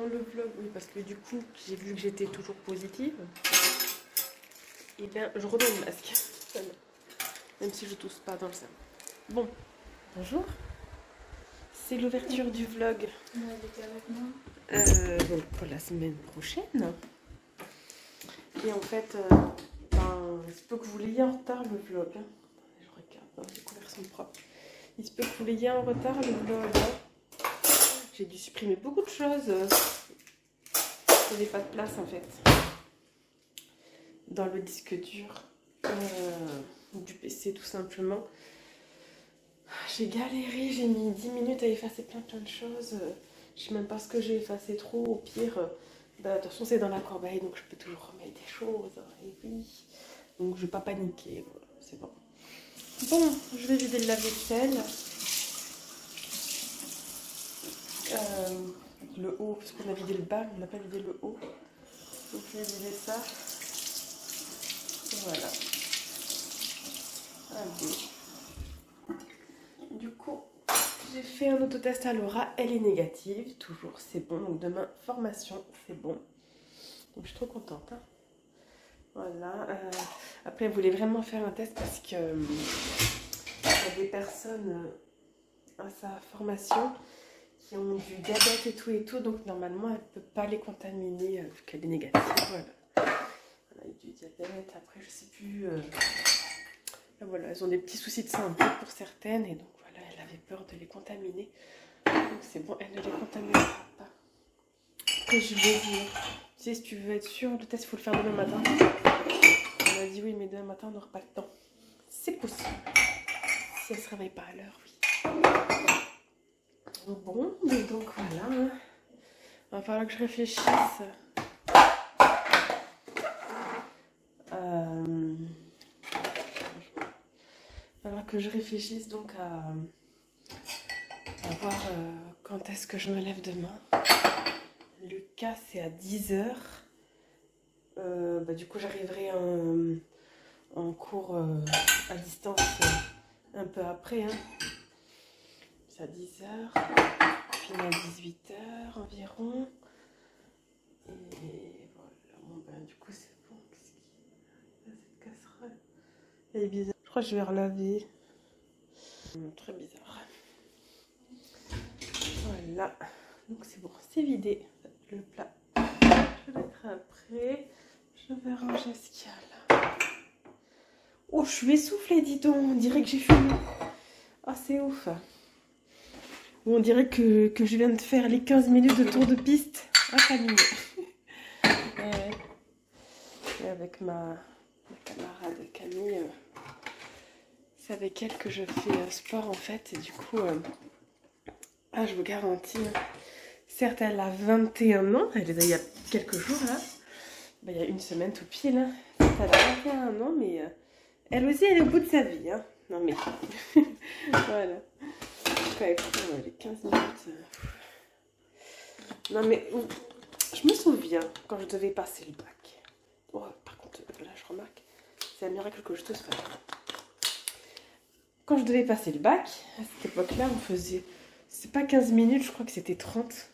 dans le vlog, oui, parce que du coup, j'ai vu que j'étais toujours positive. Et bien, je remets le masque. Même si je tousse pas dans le salon. Bon, bonjour. C'est l'ouverture du vlog. Donc pour la semaine prochaine. Et en fait, il se peut que vous l'ayez en retard le vlog. Je regarde, les couleurs sont propres. Il se peut que vous l'ayez en retard le vlog. J'ai dû supprimer beaucoup de choses. Il n'y avait pas de place en fait. Dans le disque dur du PC tout simplement. J'ai galéré, j'ai mis 10 minutes à effacer plein de choses. Je sais même pas ce que j'ai effacé trop. Au pire, de toute façon c'est dans la corbeille donc je peux toujours remettre des choses. Et oui, donc je vais pas paniquer. Voilà, c'est bon. Bon, je vais vider le lave-vaisselle. Le haut, parce qu'on a vidé le bas, on n'a pas vidé le haut. Donc je vais vider ça. Voilà. Allez. Du coup, j'ai fait un autotest à Laura, elle est négative, toujours, c'est bon. Donc demain, formation, c'est bon. Donc je suis trop contente. Hein. Voilà. Après, elle voulait vraiment faire un test parce que y a des personnes à sa formation qui ont du diabète et tout. Donc normalement, elle ne peut pas les contaminer vu qu'elle est négative. Voilà. Elle a eu du diabète, après je sais plus... Voilà, elles ont des petits soucis de santé pour certaines et donc voilà, elle avait peur de les contaminer. Donc c'est bon, elle ne les contaminera pas. Après je lui ai dit, tu sais, si tu veux être sûre, le test il faut le faire demain matin. Elle m'a dit oui, mais demain matin on n'aura pas le temps. C'est possible. Si elle ne se réveille pas à l'heure, oui. Bon, donc voilà. Hein. Il va falloir que je réfléchisse. Donc à voir quand est-ce que je me lève demain. Le cas c'est à 10h. Du coup j'arriverai en cours à distance un peu après. Hein. C'est à 10h. Puis à 18h environ. Et voilà. Bon, du coup c'est bon. Qu'est-ce qu'il y a cette casserole? Elle est bizarre. Je crois que je vais relaver. Très bizarre. Voilà. Donc c'est bon, c'est vidé. Le plat. Je le mettrai après. Je vais ranger ce qu'il y a là. Oh, je suis essoufflée, dis donc. On dirait que j'ai fumé. Ah, c'est ouf. On dirait que je viens de faire les 15 minutes de tour de piste à Camille. Et avec ma camarade Camille, c'est avec elle que je fais sport en fait. Et du coup, je vous garantis, certes elle a 21 ans, elle est là il y a quelques jours là. Il y a une semaine tout pile. Hein. Elle a 21 ans, mais elle aussi elle est au bout de sa vie. Hein. Non mais, voilà. Ouais, les 15 minutes. Non mais, je me souviens quand je devais passer le bac. Oh, par contre, là je remarque, c'est un miracle que je te fasse. Quand je devais passer le bac, à cette époque-là, on faisait, c'est pas 15 minutes, je crois que c'était 30.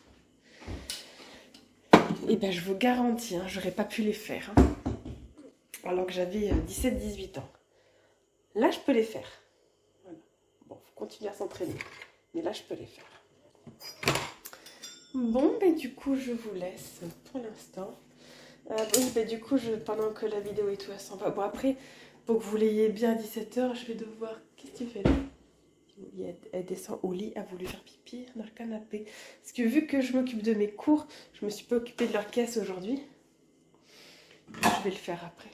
Et ben je vous garantis, hein, j'aurais pas pu les faire. Hein, alors que j'avais 17-18 ans. Là, je peux les faire. Voilà. Bon, faut continuer à s'entraîner. Mais là, je peux les faire. Bon, du coup, je vous laisse pour l'instant. Du coup, pendant que la vidéo et tout, elle s'en va. Bon, après, pour que vous l'ayez bien à 17h, je vais devoir... Qu'est-ce que tu fais là? Elle descend au lit, a voulu faire pipi dans le canapé. Parce que vu que je m'occupe de mes cours, je me suis pas occupée de leur caisse aujourd'hui. Je vais le faire après.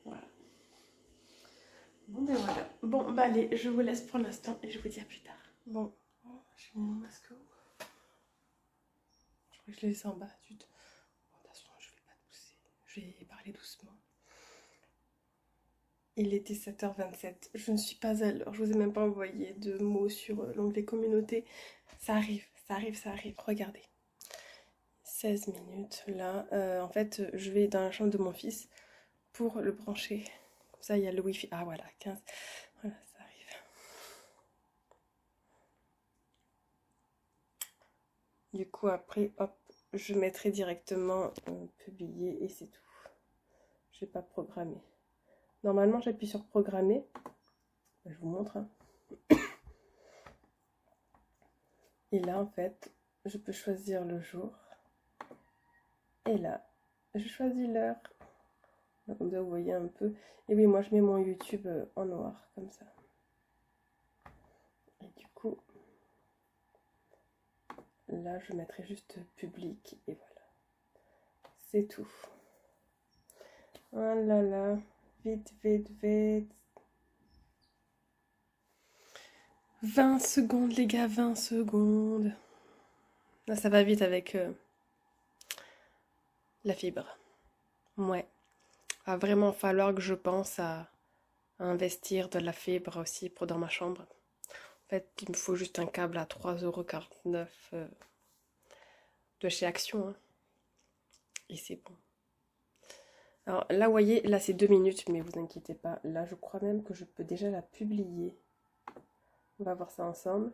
Voilà. Bon, voilà. Bon, allez, je vous laisse pour l'instant et je vous dis à plus tard. Bon, j'ai mis mon masque où? Je crois que je l'ai laissé en bas. De toute façon, je vais pas tousser. Je vais parler doucement. Il était 7h27. Je ne suis pas à l'heure. Je vous ai même pas envoyé de mots sur l'onglet communauté. Ça arrive, ça arrive, ça arrive. Regardez. 16 minutes. Là, en fait, je vais dans la chambre de mon fils pour le brancher. Comme ça, il y a le wifi. Ah, voilà, 15. Voilà, ça arrive. Du coup, après, hop, je mettrai directement publier et c'est tout. Je vais pas programmer. Normalement, j'appuie sur programmer. Je vous montre. Hein. Et là, en fait, je peux choisir le jour. Et là, je choisis l'heure. Comme ça, vous voyez un peu. Et oui, moi, je mets mon YouTube en noir, comme ça. Et du coup, là, je mettrai juste public. Et voilà. C'est tout. Oh là là. Vite, vite, vite. 20 secondes, les gars, 20 secondes. Là, ça va vite avec la fibre. Ouais. Va vraiment falloir que je pense à investir de la fibre aussi pour dans ma chambre. En fait, il me faut juste un câble à 3,49 € de chez Action. Hein. Et c'est bon. Alors là, vous voyez, là c'est 2 minutes, mais vous inquiétez pas. Là, je crois même que je peux déjà la publier. On va voir ça ensemble.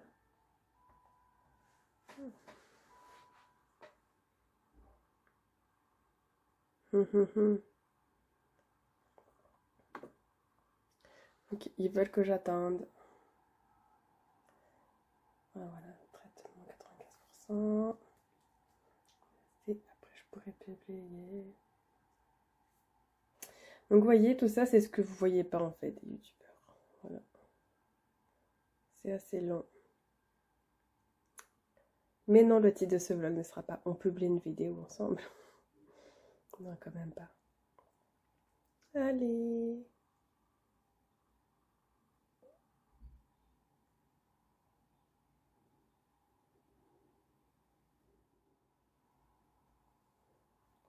Donc, ils veulent que j'attende. Voilà, traitement 95%. Et après, je pourrais publier. Donc, vous voyez, tout ça, c'est ce que vous voyez pas en fait des youtubeurs. Voilà. C'est assez long. Mais non, le titre de ce vlog ne sera pas on publie une vidéo ensemble. Non, quand même pas. Allez.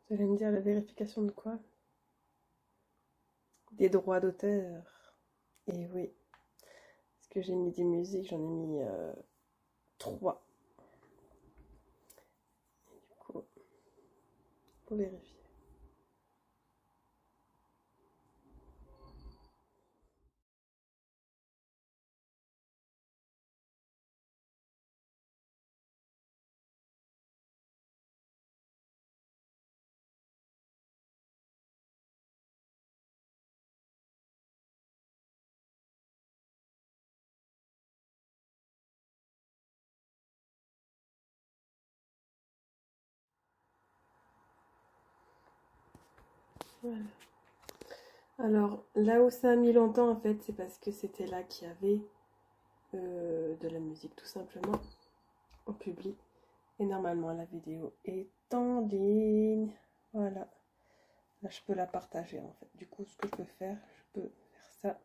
Vous allez me dire la vérification de quoi? Des droits d'auteur. Et oui. Parce que j'ai mis des musiques, j'en ai mis 3. Et du coup, faut vérifier. Voilà. Alors, là où ça a mis longtemps, en fait, c'est parce que c'était là qu'il y avait de la musique, tout simplement. On publie. Et normalement, la vidéo est en ligne. Voilà. Là, je peux la partager, en fait. Du coup, ce que je peux faire, je peux faire ça.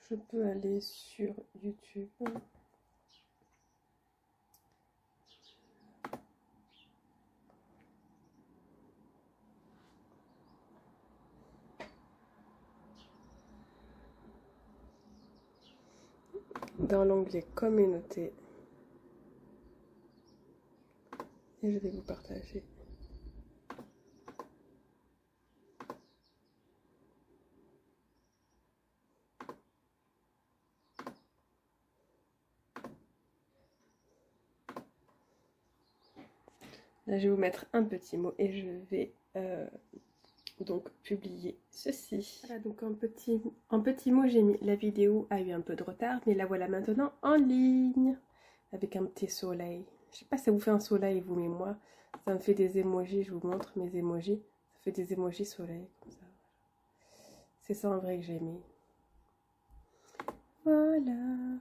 Je peux aller sur YouTube. Dans l'onglet communauté. Et je vais vous partager. Là, je vais vous mettre un petit mot et je vais donc publier ceci. Voilà, donc en petit mot, j'ai mis la vidéo a eu un peu de retard, mais la voilà maintenant en ligne avec un petit soleil. Je sais pas si ça vous fait un soleil, vous, mais moi, ça me fait des emojis. Je vous montre mes emojis. Ça fait des emojis soleil, comme ça. C'est ça en vrai que j'ai mis. Voilà.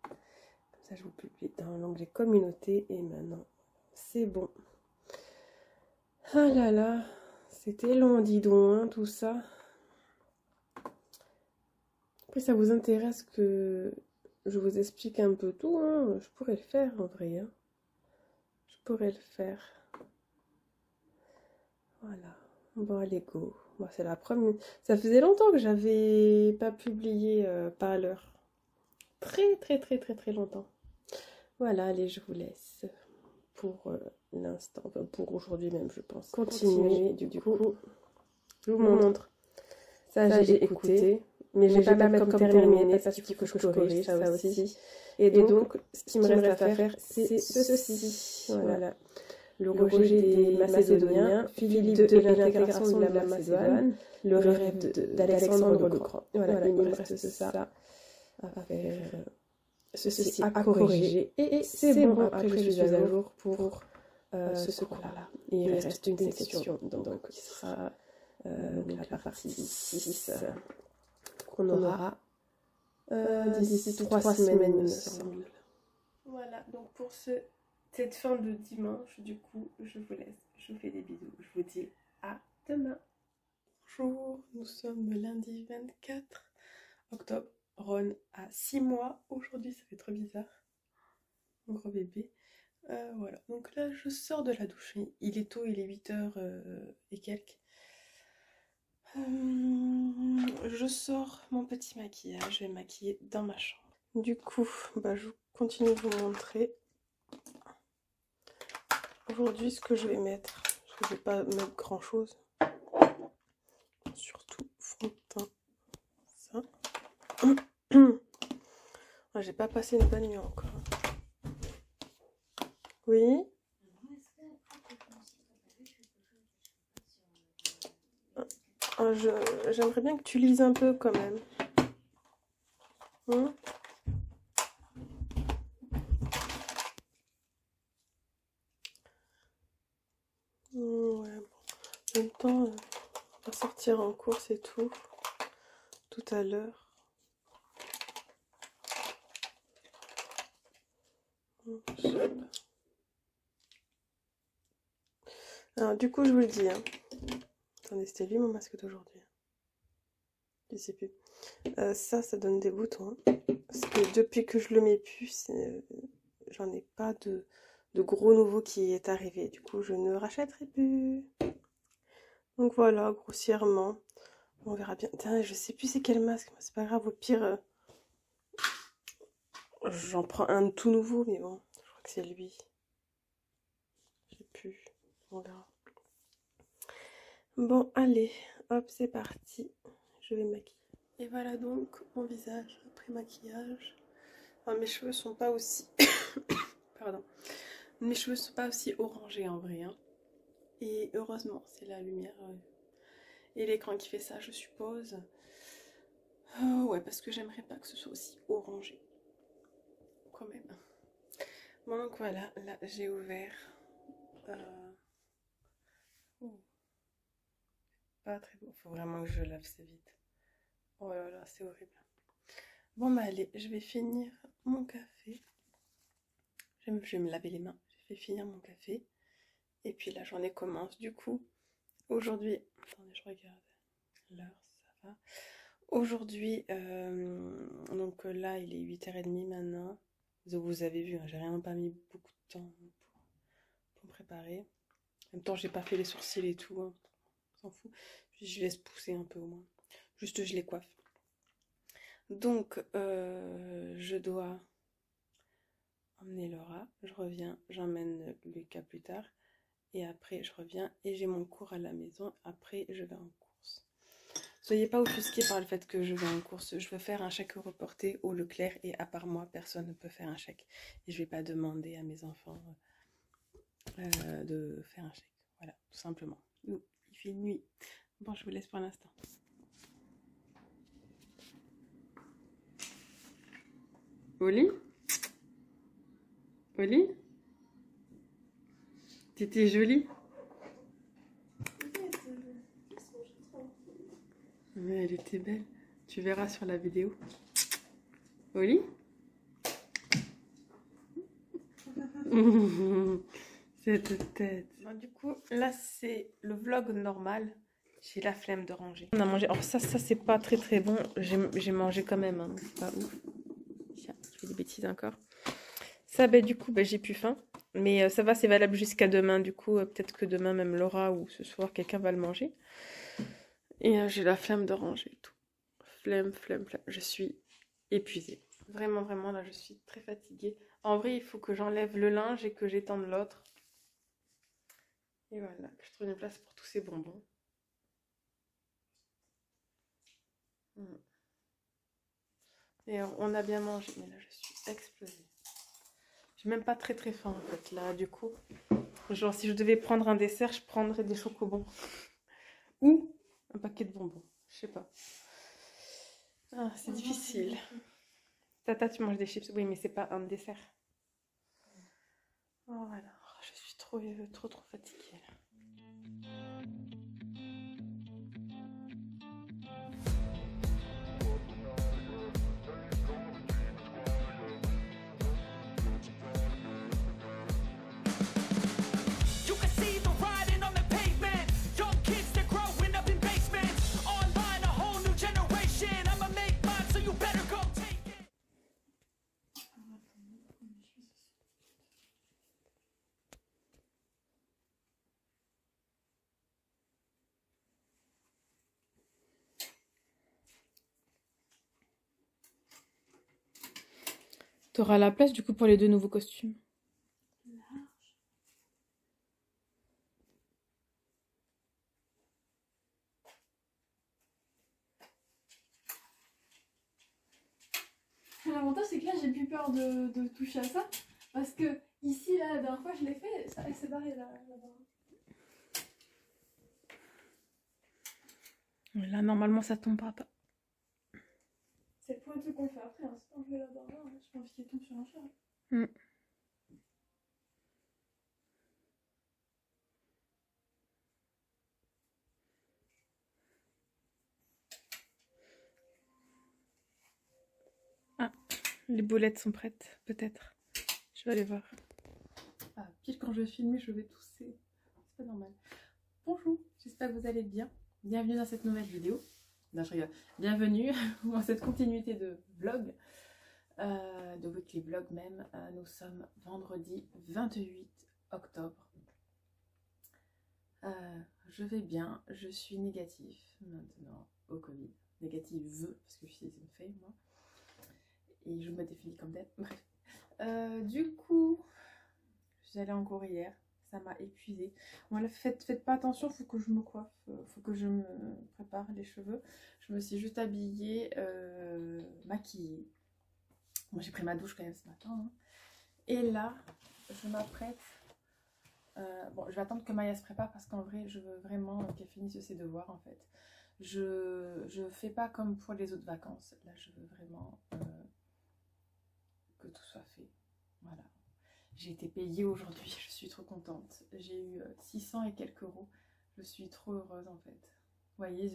Comme ça, je vous publie dans l'onglet communauté et maintenant, c'est bon. Ah là là, c'était long, dis donc, hein, tout ça. Après, ça vous intéresse que je vous explique un peu tout, hein? Je pourrais le faire en vrai. Hein. Je pourrais le faire. Voilà. Bon, allez, go. Bon, c'est la première. Ça faisait longtemps que j'avais pas publié par l'heure. Très, très, très, très, très longtemps. Voilà, allez, je vous laisse pour l'instant. Enfin, pour aujourd'hui même, je pense. Continuez. Du coup, je vous montre. Ça, j'ai écouté. mais je vais pas mettre comme terminé parce qu'il faut que je corrige ça aussi. Et donc, ce qui me reste à faire, c'est ceci. Voilà. Le rejet des Macédoniens, Philippe II et l'intégration de la Macédoine, le rêve d'Alexandre le Grand. Voilà, il me reste ça à faire, ceci à corriger. Et c'est bon, après je suis à jour pour ce cours-là. Il reste une section, donc qui sera la partie 6 qu'on aura d'ici 3 semaines, il me semble. Voilà, donc pour cette fin de dimanche, du coup, je vous laisse. Je vous fais des bisous. Je vous dis à demain. Bonjour, nous sommes le lundi 24 octobre. Ron a 6 mois. Aujourd'hui, ça fait trop bizarre. Mon gros bébé. Voilà, donc là, je sors de la douche. Il est tôt, il est 8h et quelques. Je sors mon petit maquillage. Je vais me maquiller dans ma chambre. Du coup, je continue de vous montrer aujourd'hui ce que je vais mettre. Parce que je vais pas mettre grand chose. Surtout fond de teint. Ça. J'ai pas passé une bonne nuit encore. Oui. J'aimerais bien que tu lises un peu quand même. Ouais, bon. En même temps, on va sortir en course et tout à l'heure. Alors, du coup, je vous le dis. Attendez, c'était lui mon masque d'aujourd'hui. Je sais plus. Ça donne des boutons. Parce que depuis que je le mets plus, j'en ai pas de gros nouveau qui est arrivé. Du coup, je ne rachèterai plus. Donc voilà, grossièrement. On verra bien. Tiens, je sais plus c'est quel masque. C'est pas grave, au pire, j'en prends un tout nouveau. Mais bon, je crois que c'est lui. Je sais plus. On verra. Bon, allez. Hop, c'est parti. Je vais me maquiller. Et voilà donc mon visage après maquillage. Enfin, mes cheveux sont pas aussi... Pardon. Mes cheveux sont pas aussi orangés en vrai. Et heureusement, c'est la lumière et l'écran qui fait ça, je suppose. Ouais, parce que j'aimerais pas que ce soit aussi orangé. Quand même. Bon, donc voilà, là j'ai ouvert. Pas très beau. Faut vraiment que je lave ça vite. Oh là là, c'est horrible. Bon, allez, je vais finir mon café. Je vais me laver les mains. Je vais finir mon café. Et puis la journée commence. Du coup, aujourd'hui... Attendez, je regarde l'heure, ça va. Aujourd'hui, donc là, il est 8h30 maintenant. Vous avez vu, j'ai vraiment pas mis beaucoup de temps pour me préparer. En même temps, j'ai pas fait les sourcils et tout. On s'en fout. Puis je laisse pousser un peu au moins. Juste, je les coiffe. Donc, je dois emmener Laura. Je reviens, j'emmène Lucas plus tard. Et après, je reviens et j'ai mon cours à la maison. Après, je vais en course. Soyez pas offusqués par le fait que je vais en course. Je veux faire un chèque reporté au Leclerc et à part moi, personne ne peut faire un chèque. Et je vais pas demander à mes enfants de faire un chèque. Voilà, tout simplement. Il fait nuit. Bon, je vous laisse pour l'instant. Oli? Oli? T'étais jolie? Mais elle était belle. Tu verras sur la vidéo. Oli? Cette tête. Bon, du coup, là, c'est le vlog normal. J'ai la flemme de ranger. On a mangé. Alors ça c'est pas très très bon. J'ai mangé quand même. C'est pas ouf. Tiens, je fais des bêtises encore. Ça, du coup, j'ai plus faim. Mais ça va, c'est valable jusqu'à demain. Du coup, peut-être que demain, même Laura ou ce soir, quelqu'un va le manger. Et j'ai la flemme de ranger tout. Flemme. Je suis épuisée. Vraiment, là, je suis très fatiguée. En vrai, il faut que j'enlève le linge et que j'étende l'autre. Et voilà, que je trouve une place pour tous ces bonbons. Et on a bien mangé, mais là je suis explosée. J'ai même pas très faim en fait là du coup. Genre si je devais prendre un dessert, je prendrais des chocobons. Ou un paquet de bonbons. Je sais pas. Ah, c'est difficile. Tata, tu manges des chips? Oui, mais c'est pas un dessert. Oh voilà. Oh, je suis trop fatiguée là. You can see the riding on the pavement. Young kids, they're growing up in basements. Online, a whole new generation. I'ma make mine, so you better go take it. T'auras la place du coup pour les 2 nouveaux costumes. L'avantage c'est que là j'ai plus peur de toucher à ça parce que ici là la dernière fois je l'ai fait, ça s'est barré là-bas. Là normalement ça tombera pas. C'est le point de truc qu'on fait après, hein. C'est pas enlever la barre là, j'ai pas envie qu'il tombe sur un chat. Les boulettes sont prêtes, peut-être. Je vais aller voir. Ah, pile quand je filme, je vais tousser. C'est pas normal. Bonjour, j'espère que vous allez bien. Bienvenue dans cette nouvelle vidéo. Non, je rigole. Bienvenue dans cette continuité de vlog, de weekly vlog même. Nous sommes vendredi 28 octobre. Je vais bien, je suis négative maintenant au Covid. Négative parce que je suis une fille, moi. Et je me définis comme d'elle. Bref. Du coup, j'allais en cours hier. Ça m'a épuisée. Bon, là, faites pas attention, faut que je me coiffe. Faut que je me prépare les cheveux. Je me suis juste habillée, maquillée. Moi, j'ai pris ma douche quand même ce matin. Hein. Et là, je m'apprête. Bon, je vais attendre que Maya se prépare parce qu'en vrai, je veux vraiment qu'elle finisse ses devoirs en fait. Je fais pas comme pour les autres vacances. Là, je veux vraiment que tout soit fait. Voilà. J'ai été payée aujourd'hui, je suis trop contente. J'ai eu 600 et quelques euros. Je suis trop heureuse en fait. Vous voyez,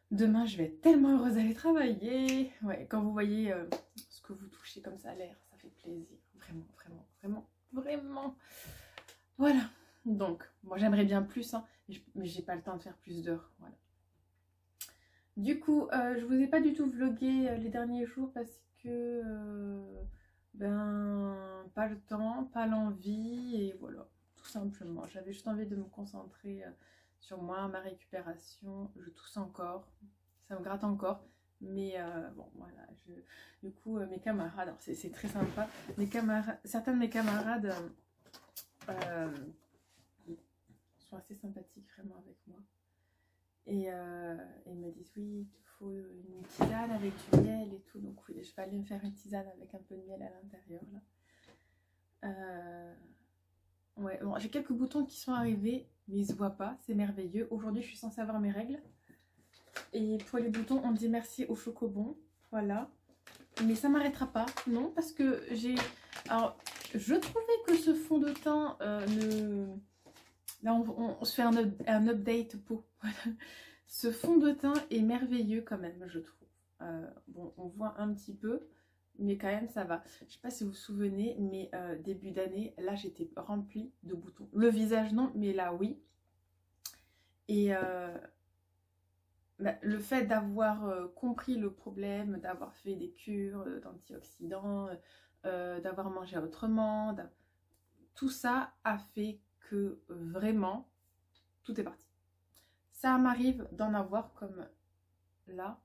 demain, je vais être tellement heureuse d'aller travailler. Ouais, quand vous voyez ce que vous touchez comme salaire, ça fait plaisir. Vraiment, vraiment, vraiment, vraiment. Voilà. Donc, moi j'aimerais bien plus, hein, mais j'ai pas le temps de faire plus d'heures. Voilà. Du coup, je vous ai pas du tout vlogué les derniers jours parce que ben pas le temps, pas l'envie et voilà, tout simplement. J'avais juste envie de me concentrer sur moi, ma récupération. Je tousse encore, ça me gratte encore. Mais bon, voilà, du coup, mes camarades, c'est très sympa. Certains de mes camarades sont assez sympathiques vraiment avec moi. Et ils me disent oui, il te faut une tisane avec du miel et tout. Donc oui, je vais aller me faire une tisane avec un peu de miel à l'intérieur là. Ouais, bon, j'ai quelques boutons qui sont arrivés, mais ils se voient pas, c'est merveilleux. Aujourd'hui, je suis censée avoir mes règles. Et pour les boutons, on dit merci au chocobon. Voilà. Mais ça m'arrêtera pas, non, parce que j'ai... Alors, je trouvais que ce fond de teint Là, on se fait un update peau. Ce fond de teint est merveilleux quand même, je trouve. Bon, on voit un petit peu, mais quand même, ça va. Je sais pas si vous vous souvenez, mais début d'année, là, j'étais remplie de boutons. Le visage, non, mais là, oui. Et bah, le fait d'avoir compris le problème, d'avoir fait des cures d'antioxydants, d'avoir mangé autrement, tout ça a fait que vraiment tout est parti. Ça m'arrive d'en avoir comme là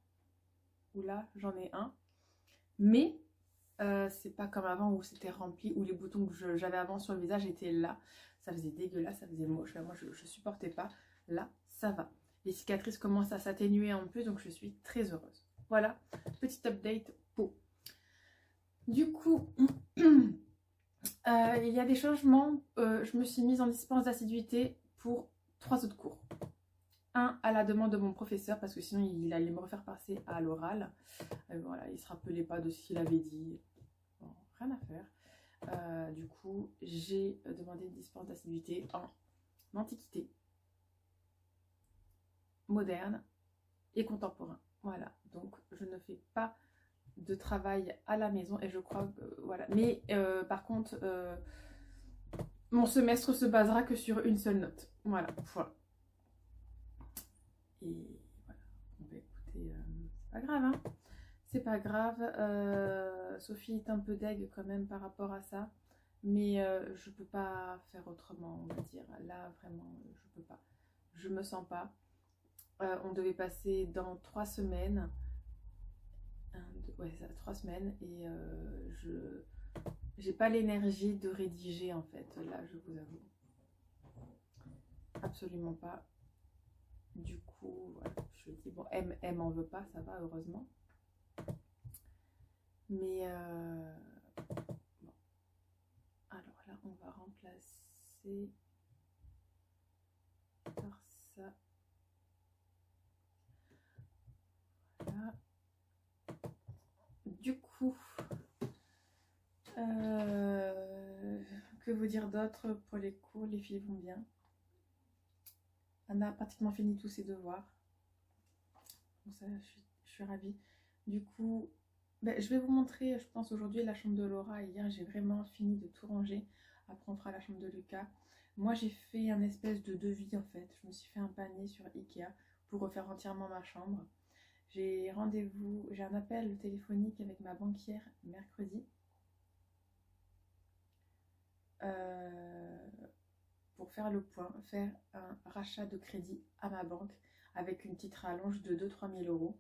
ou là j'en ai un, mais c'est pas comme avant où c'était rempli, où les boutons que j'avais avant sur le visage étaient là, ça faisait dégueulasse, ça faisait moche. Moi je supportais pas. Là ça va, les cicatrices commencent à s'atténuer un peu, donc je suis très heureuse. Voilà, petit update peau. Du coup, il y a des changements. Je me suis mise en dispense d'assiduité pour 3 autres cours. Un à la demande de mon professeur parce que sinon il allait me refaire passer à l'oral. Voilà, il se rappelait pas de ce qu'il avait dit. Bon, rien à faire. Du coup, j'ai demandé une dispense d'assiduité en antiquité, moderne et contemporain. Voilà, donc je ne fais pas de travail à la maison et je crois que voilà. Mais par contre, mon semestre se basera que sur une seule note. Voilà, voilà. Et voilà, bon, bah, écoutez, c'est pas grave, hein. C'est pas grave. Sophie est un peu deg quand même par rapport à ça. Mais je peux pas faire autrement, on va dire. Là, vraiment, je peux pas. Je me sens pas. On devait passer dans 3 semaines. Ouais, ça, 3 semaines. Et je j'ai pas l'énergie de rédiger, en fait. Là, je vous avoue. Absolument pas. Du coup, voilà, je dis, bon, elle m'en veut pas, ça va, heureusement. Mais, bon. Alors là, on va remplacer par ça. Voilà. Du coup, que vous dire d'autre pour les cours? Les filles vont bien. Anna a pratiquement fini tous ses devoirs. Bon, ça, je suis ravie. Du coup, ben, je vais vous montrer, je pense, aujourd'hui la chambre de Laura. Hier, j'ai vraiment fini de tout ranger. Après, on fera la chambre de Lucas. Moi, j'ai fait un espèce de devis, en fait. Je me suis fait un panier sur Ikea pour refaire entièrement ma chambre. J'ai rendez-vous, j'ai un appel téléphonique avec ma banquière mercredi. Pour faire le point, faire un rachat de crédit à ma banque avec une petite rallonge de 2-3 000 euros.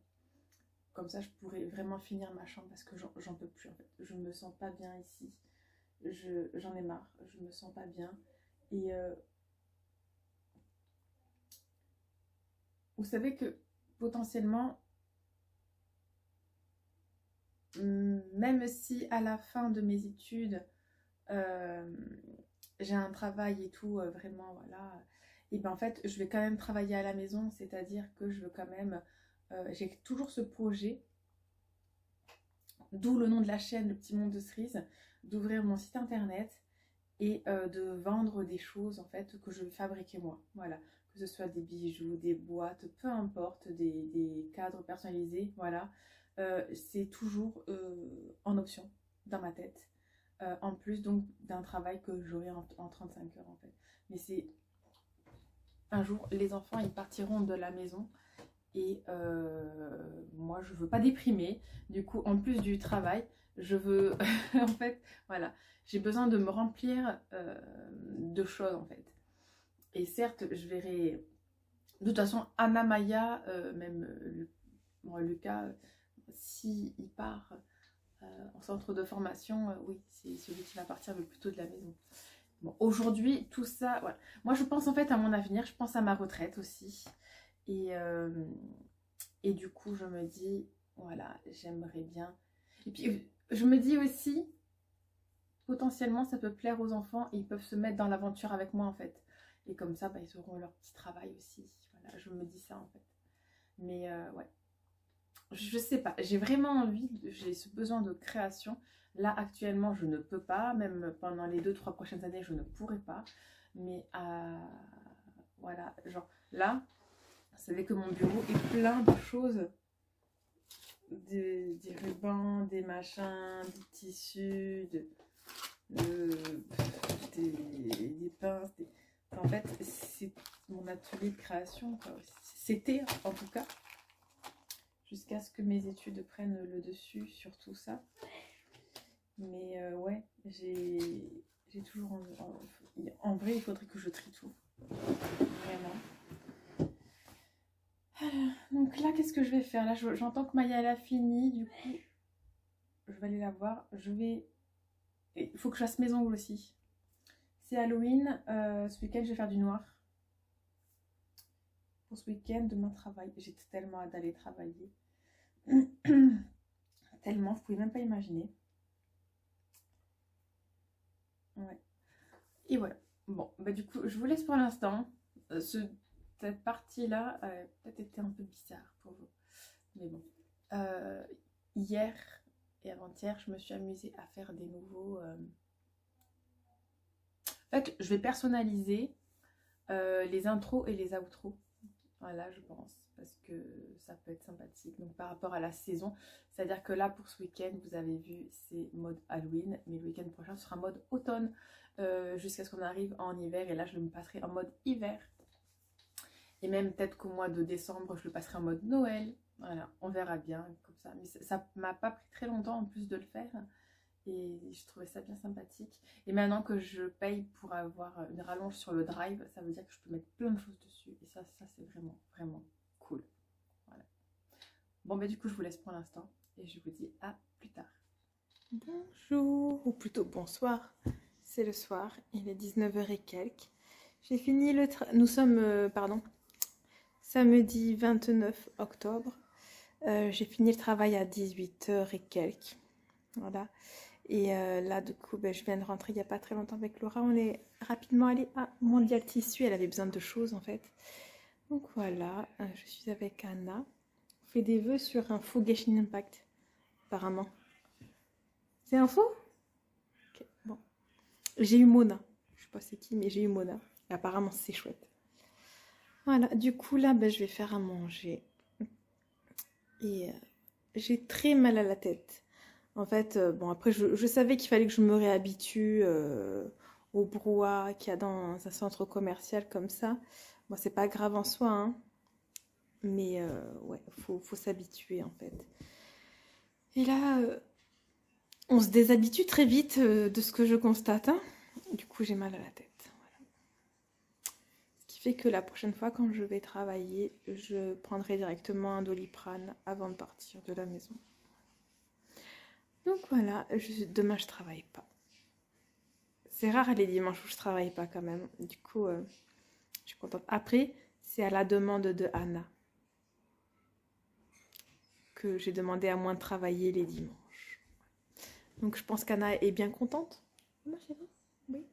Comme ça, je pourrais vraiment finir ma chambre parce que j'en peux plus en fait. Je me sens pas bien ici. J'en ai marre. Je me sens pas bien. Et vous savez que potentiellement, même si à la fin de mes études, j'ai un travail et tout, vraiment, voilà. Et ben en fait, je vais quand même travailler à la maison, c'est-à-dire que je veux quand même... j'ai toujours ce projet, d'où le nom de la chaîne, Le Petit Monde de Cerise, d'ouvrir mon site internet et de vendre des choses, en fait, que je vais fabriquer moi. Voilà, que ce soit des bijoux, des boîtes, peu importe, des cadres personnalisés, voilà. C'est toujours en option dans ma tête. En plus donc d'un travail que j'aurai en 35 heures en fait. Mais c'est un jour, les enfants ils partiront de la maison et moi je veux pas déprimer. Du coup, en plus du travail, je veux en fait, voilà, j'ai besoin de me remplir de choses en fait. Et certes, je verrai de toute façon Anna, Maya, même Lucas, s'il part en centre de formation, oui, c'est celui qui va partir le plus tôt de la maison. Bon, aujourd'hui, tout ça, voilà. Moi, je pense en fait à mon avenir, je pense à ma retraite aussi. Et du coup, je me dis, voilà, j'aimerais bien. Et puis, je me dis aussi, potentiellement, ça peut plaire aux enfants et ils peuvent se mettre dans l'aventure avec moi en fait. Et comme ça, bah, ils auront leur petit travail aussi. Voilà, je me dis ça en fait. Mais ouais. Je sais pas, j'ai vraiment envie, j'ai ce besoin de création. Là, actuellement, je ne peux pas, même pendant les 2-3 prochaines années, je ne pourrai pas. Mais voilà, genre là, vous savez que mon bureau est plein de choses. Des rubans, des machins, des tissus, des pinces. En fait, c'est mon atelier de création, quoi. C'était en tout cas. Jusqu'à ce que mes études prennent le dessus sur tout ça. Mais ouais, j'ai toujours en vrai, il faudrait que je trie tout. Vraiment. Donc là, qu'est-ce que je vais faire? Là, j'entends que Maya elle a fini. Du coup, je vais aller la voir. Il faut que je fasse mes ongles aussi. C'est Halloween. Ce week-end, je vais faire du noir. Pour ce week-end, demain, travail. J'ai tellement hâte d'aller travailler. Tellement, vous pouvez même pas imaginer. Ouais. Et voilà. Bon, bah du coup, je vous laisse pour l'instant. Cette partie-là a peut-être été un peu bizarre pour vous. Mais bon. Hier et avant-hier, je me suis amusée à faire des nouveaux... En fait, je vais personnaliser les intros et les outros. Voilà, je pense. Parce que ça peut être sympathique. Donc par rapport à la saison. C'est-à-dire que là, pour ce week-end, vous avez vu, c'est mode Halloween. Mais le week-end prochain, ce sera mode automne. Jusqu'à ce qu'on arrive en hiver. Et là, je me passerai en mode hiver. Et même peut-être qu'au mois de décembre, je le passerai en mode Noël. Voilà, on verra bien comme ça. Mais ça m'a pas pris très longtemps en plus de le faire. Et je trouvais ça bien sympathique. Et maintenant que je paye pour avoir une rallonge sur le drive, ça veut dire que je peux mettre plein de choses dessus. Et ça c'est vraiment, vraiment cool. Voilà. Bon, bah du coup, je vous laisse pour l'instant. Et je vous dis à plus tard. Bonjour, ou plutôt bonsoir. C'est le soir, il est 19h et quelques. J'ai fini le nous sommes, samedi 29 octobre. J'ai fini le travail à 18h et quelques. Voilà. Et là, du coup, je viens de rentrer il n'y a pas très longtemps avec Laura. On est rapidement allé à Mondial Tissu. Elle avait besoin de choses, en fait. Donc voilà, je suis avec Anna. On fait des vœux sur un faux Genshin Impact, apparemment. C'est un faux? Ok, bon. J'ai eu Mona. Je sais pas c'est qui, mais j'ai eu Mona. Et apparemment, c'est chouette. Voilà, du coup, là, je vais faire à manger. Et j'ai très mal à la tête. En fait, bon, après, je savais qu'il fallait que je me réhabitue au brouhaha qu'il y a dans un centre commercial comme ça. Bon, c'est pas grave en soi, hein. Mais ouais, faut s'habituer, en fait. Et là, on se déshabitue très vite de ce que je constate, hein. Du coup, j'ai mal à la tête. Voilà. Ce qui fait que la prochaine fois, quand je vais travailler, je prendrai directement un Doliprane avant de partir de la maison. Donc voilà, demain je travaille pas. C'est rare les dimanches où je travaille pas quand même. Du coup, je suis contente. Après, c'est à la demande de Anna que j'ai demandé à moins de travailler les dimanches. Donc je pense qu'Anna est bien contente. Ma chérie ? Oui.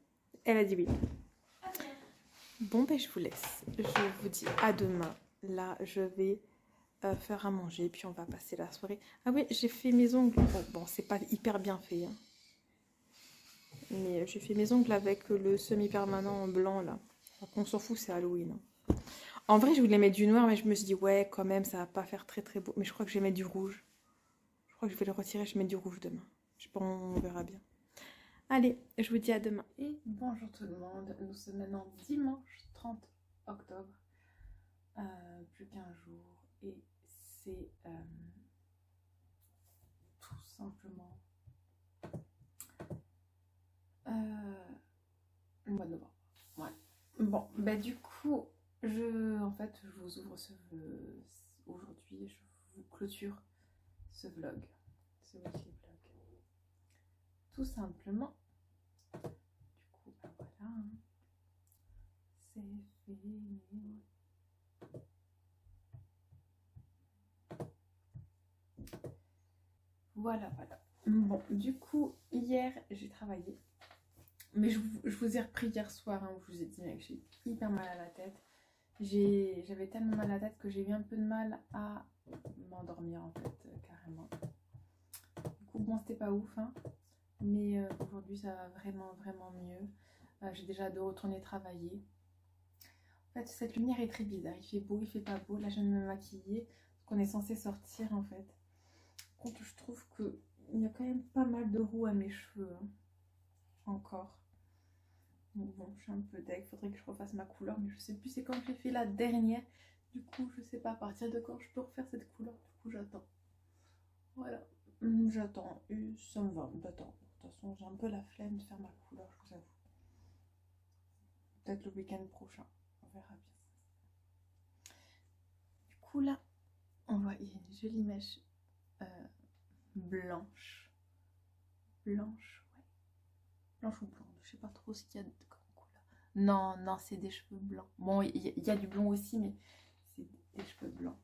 Elle a dit oui. Bon, je vous laisse. Je vous dis à demain. Là, je vais faire à manger, puis on va passer la soirée. Ah oui, j'ai fait mes ongles. Bon, c'est pas hyper bien fait, hein. Mais j'ai fait mes ongles avec le semi-permanent en blanc, là. On s'en fout, c'est Halloween, hein. En vrai, je voulais mettre du noir, mais je me suis dit, ouais, quand même, ça va pas faire très très beau. Mais je crois que je vais mettre du rouge. Je crois que je vais le retirer, je vais mettre du rouge demain. Je sais pas, on verra bien. Allez, je vous dis à demain. Et bonjour tout le monde, nous sommes maintenant dimanche 30 octobre. Plus qu'un jour. Et c'est tout simplement le mois de novembre. Ouais. Bon, du coup, en fait, je vous ouvre aujourd'hui, je vous clôture ce vlog, ce weekly vlog. Tout simplement. Du coup, voilà. Hein. C'est fini. Voilà. Bon, du coup, hier, j'ai travaillé. Mais je vous ai repris hier soir, hein, où je vous ai dit que j'ai hyper mal à la tête. J'avais tellement mal à la tête que j'ai eu un peu de mal à m'endormir, en fait, carrément. Du coup, bon, c'était pas ouf, hein. Mais aujourd'hui, ça va vraiment, vraiment mieux. J'ai déjà hâte de retourner travailler. En fait, cette lumière est très bizarre. Il fait beau, il fait pas beau. Là, je viens de me maquiller. Parce qu'on est censé sortir, en fait. Par contre, je trouve qu'il y a quand même pas mal de roux à mes cheveux. Hein. Encore. Donc bon, je suis un peu deg. Faudrait que je refasse ma couleur. Mais je sais plus c'est quand j'ai fait la dernière. Du coup, je sais pas à partir de quand je peux refaire cette couleur. Du coup, j'attends. Voilà. J'attends. Et ça me va. J'attends. De toute façon, j'ai un peu la flemme de faire ma couleur, je vous avoue. Peut-être le week-end prochain. On verra bien. Du coup, là, on voit, il y a une jolie mèche blanche. Blanche, ouais. Blanche ou blonde, je sais pas trop ce qu'il y a comme couleur. Non, c'est des cheveux blancs. Bon, il y a du blond aussi, mais c'est des cheveux blancs.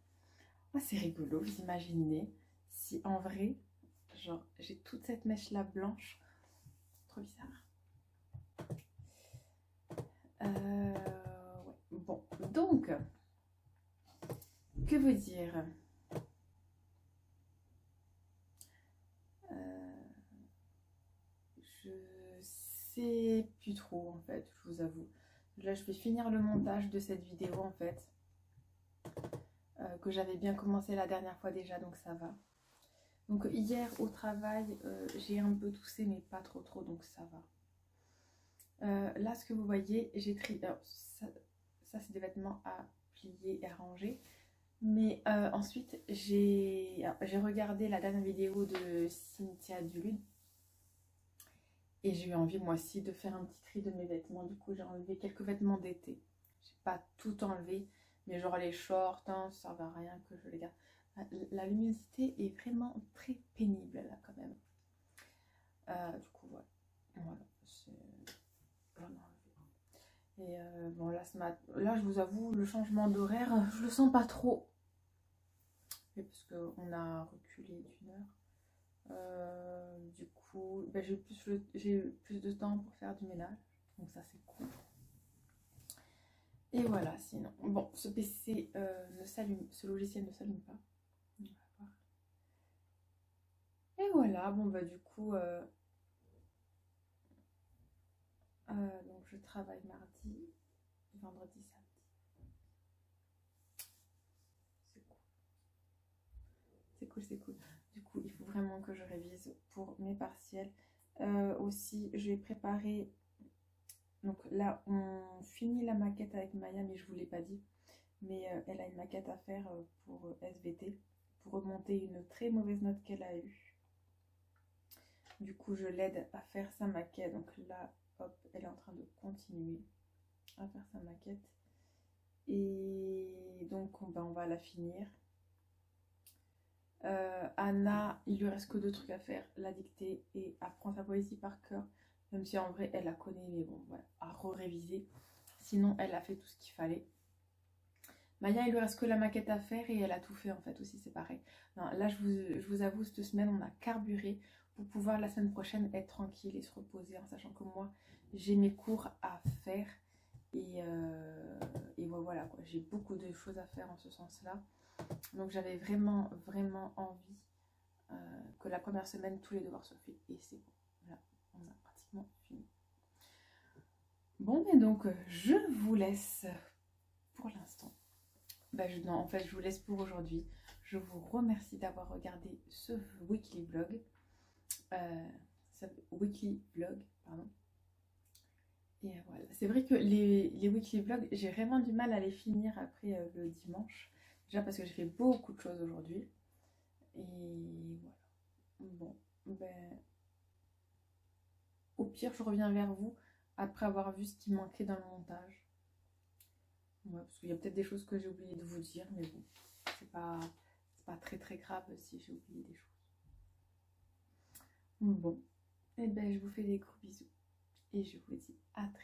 Oh, c'est rigolo, vous imaginez si en vrai, genre, j'ai toute cette mèche là blanche. Trop bizarre. Ouais. Bon, donc, que vous dire? Je sais plus trop en fait, je vous avoue. Là, je vais finir le montage de cette vidéo en fait, que j'avais bien commencé la dernière fois déjà, donc ça va. Donc hier au travail, j'ai un peu toussé, mais pas trop, donc ça va. Là, ce que vous voyez, j'ai trié. Ça c'est des vêtements à plier et à ranger. Mais ensuite, j'ai regardé la dernière vidéo de Cynthia Dulude. Et j'ai eu envie, moi aussi, de faire un petit tri de mes vêtements. Du coup, j'ai enlevé quelques vêtements d'été. J'ai pas tout enlevé, mais genre les shorts, hein, ça ne sert à rien que je les garde. La luminosité est vraiment très pénible, là, quand même. Du coup, voilà. Voilà, j'en ai enlevé. Et bon, là, là, je vous avoue, le changement d'horaire, je le sens pas trop. Mais parce qu'on a reculé d'1 heure. Du coup, ben, j'ai eu plus de temps pour faire du ménage. Donc ça, c'est cool. Et voilà, sinon. Bon, ce PC ce logiciel ne s'allume pas. On va voir. Et voilà, bon, bah du coup, donc je travaille mardi, vendredi, samedi. C'est cool. C'est cool. Du coup, il faut vraiment que je révise pour mes partiels. Aussi, je vais préparer. Donc là, on finit la maquette avec Maya, mais je ne vous l'ai pas dit. Mais elle a une maquette à faire pour SVT, pour remonter une très mauvaise note qu'elle a eue. Du coup, je l'aide à faire sa maquette. Donc là, hop, elle est en train de continuer à faire sa maquette. Et donc, on va la finir. Anna, il lui reste que 2 trucs à faire, la dictée et apprendre sa poésie par cœur, même si en vrai elle la connaît, mais bon, voilà, à réviser. Sinon, elle a fait tout ce qu'il fallait. Maya, il lui reste que la maquette à faire et elle a tout fait en fait aussi, c'est pareil. Non, là, je vous avoue, cette semaine, on a carburé pour pouvoir la semaine prochaine être tranquille et se reposer, en sachant que moi, j'ai mes cours à faire et voilà quoi, j'ai beaucoup de choses à faire en ce sens-là. Donc j'avais vraiment envie que la première semaine, tous les devoirs soient faits. Et c'est bon. Là, on a pratiquement fini. Bon, mais donc, je vous laisse pour l'instant. Non, en fait, je vous laisse pour aujourd'hui. Je vous remercie d'avoir regardé ce weekly vlog. Pardon. Et voilà. C'est vrai que les weekly vlogs, j'ai vraiment du mal à les finir après le dimanche. Déjà parce que j'ai fait beaucoup de choses aujourd'hui. Et voilà. Bon, ben, au pire, je reviens vers vous après avoir vu ce qui manquait dans le montage. Ouais, parce qu'il y a peut-être des choses que j'ai oublié de vous dire, mais bon, c'est pas très grave si j'ai oublié des choses. Bon, et ben je vous fais des gros bisous et je vous dis à très